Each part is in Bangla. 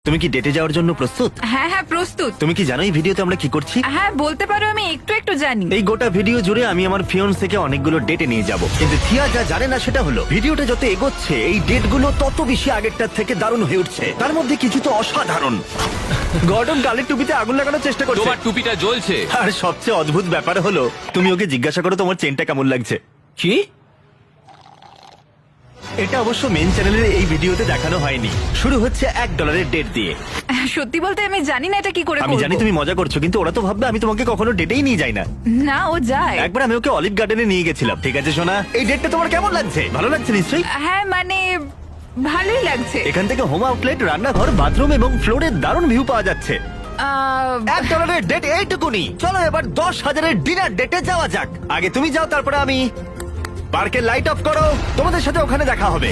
তুমি কি ডেটে যাওয়ার জন্য প্রস্তুত? হ্যাঁ হ্যাঁ প্রস্তুত। তুমি কি জানো এই ভিডিওতে আমরা কি করছি? হ্যাঁ বলতে পারো, আমি একটু একটু জানি। এই গোটা ভিডিও জুড়ে আমি আমার ফিয়ন্সকে অনেকগুলো ডেটে নিয়ে যাব, কিন্তু থিয়া যা জানে না সেটা হলো ভিডিওটা যত এগোচ্ছে এই ডেটগুলো তত বেশি আগেরটার থেকে দারুণ হয়ে উঠছে। তার মধ্যে কিছু তো অসাধারণ। গর্ডন গালের টুপিতে আগুন লাগানোর চেষ্টা করছে। তোমার টুপিটা জ্বলছে। আর সবচেয়ে অদ্ভুত ব্যাপার হলো তুমি ওকে জিজ্ঞাসা করো তোমার চেনটা কেমন লাগছে। কি? এটা অবশ্য মেন চ্যানেলের এই ভিডিওতে দেখানো হয়নি। শুরু হচ্ছে $1 ডেট দিয়ে। সত্যি বলতে আমি জানি না এটা কি করে আমি করবো। জানি তুমি মজা করছো, কিন্তু ওরা তো ভাববে আমি তোমাকে কখনো ডেটেই নিয়ে যাই না। না ও যায়। একবার আমি ওকে অলিভ গার্ডেনে নিয়ে গেছিলাম। ঠিক আছে সোনা, এই ডেটটা তোমার কেমন লাগছে? ভালো লাগছে নিশ্চয়ই। হ্যাঁ মানে ভালোই লাগছে। এখান থেকে হোম আউটলেট, রান্নাঘর, বাথরুম এবং ফ্লোরের দারুণ ভিউ পাওয়া যাচ্ছে। $1 ডেট এইটুকুনি। চলো এবার 10,000 ডিনার ডেটে যাওয়া যাক। আগে তুমি যাও, তারপরে আমি। পার্কের লাইট অফ করো, তোমাদের সাথে ওখানে দেখা হবে।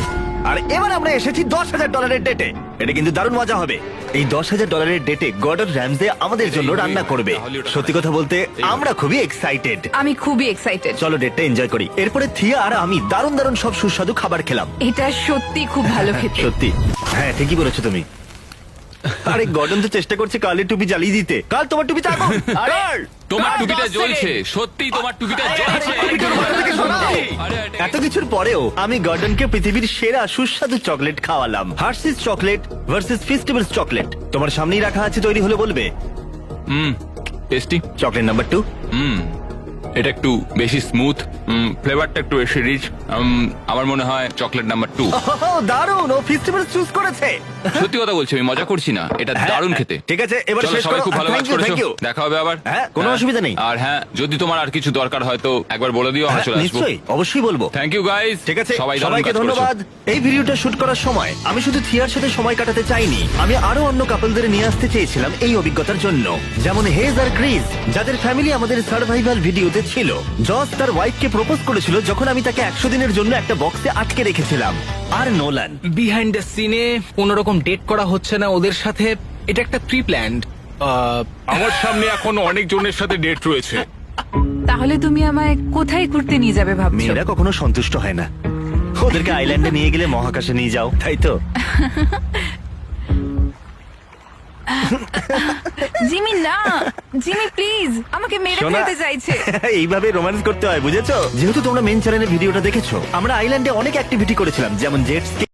আর এবার আমরা এসেছি $10,000 ডেটে। এটা কিন্তু দারুণ মজা হবে। এই $10,000 ডেটে গর্ডন র্যামসে আমাদের জন্য রান্না করবে। সত্যি কথা বলতে আমরা খুবই এক্সাইটেড। আমি খুবই এক্সাইটেড। চলো ডেটটা এনজয় করি। এরপরে থিয়া আর আমি দারুণ দারুণ সব সুস্বাদু খাবার খেলাম। এটা সত্যি খুব ভালো খেতে। সত্যি, হ্যাঁ ঠিকই বলেছো তুমি। আরে গর্ডন তো চেষ্টা করছে কালের টুপি জ্বালিয়ে দিতে। কাল তোমার টুপিতে আগুন। কাল! তোমার কাল, টুপিটা 10 জ্বলছে। সেকেন্ড। সত্যি তোমার টুপিটা আরে, জ্বলছে। আরে, টুপিটার উপর থেকে সরাও। আরে, এত কিছুর পরেও আমি গর্ডনকে পৃথিবীর সেরা সুস্বাদু চকলেট খাওয়ালাম। Hershey's chocolate versus festivals chocolate. তোমার সামনেই রাখা আছে, তৈরি হলে বলবে। টেস্টি। Chocolate number 2। এটা একটু বেশি স্মুথ, ফ্লেভারটা একটু বেশি রিচ। আমার মনে হয় চকলেট নাম্বার 2। দারুণ, ও ফেস্টিভ্যালস চুজ করেছে। সত্যি কথা বলছি, আমি মজা করছি না, এটা দারুণ খেতে। ঠিক আছে, এবার চলো, শেষ সবাই করো। খুব ভালো কাজ Thank you, thank করেছো। you. দেখা হবে আবার। হ্যাঁ, কোনো অসুবিধা নেই। আর হ্যাঁ, যদি তোমার আর কিছু দরকার হয় তো একবার বলে দিও, আমরা চলে আসবো। নিশ্চয়ই, অবশ্যই বলবো। Thank you guys. ঠিক আছে, সবাই দারুণ সবাইকে কাজ করেছো। ধন্যবাদ। এই ভিডিওটা শুট করার সময় আমি শুধু থিয়ার সাথে সময় কাটাতে চাইনি, আমি আরো অন্য কাপলদের নিয়ে আসতে চেয়েছিলাম এই অভিজ্ঞতার জন্য। যেমন হেজ আর ক্রিস, যাদের ফ্যামিলি আমাদের সার্ভাইভাল ভিডিওতে ছিল। জস তার ওয়াইফকে প্রপোজ করেছিল যখন আমি তাকে 100 দিনের জন্য একটা বক্সে আটকে রেখেছিলাম। আর নোলান বিহাইন্ড দ্য সিনে কোনোরকম ডেট করা হচ্ছে না ওদের সাথে। এটা একটা প্রি প্ল্যান্ড। আমার সামনে এখন অনেক জনের সাথে ডেট রয়েছে। তাহলে তুমি আমায় কোথায় ঘুরতে নিয়ে যাবে ভাবছো? মেয়েরা কখনো সন্তুষ্ট হয় না। ওদেরকে আইল্যান্ডে নিয়ে গেলে মহাকাশে নিয়ে যাও, তাই তো? জিমি না, জিমি প্লিজ, আমাকে মেরে শোনা, ফেলতে চাইছে। এইভাবে রোম্যান্স করতে হয়, বুঝেছো? যেহেতু তোমরা মেন চ্যানেলে ভিডিওটা দেখেছো, আমরা আইল্যান্ডে অনেক অ্যাক্টিভিটি করেছিলাম, যেমন জেট স্কি,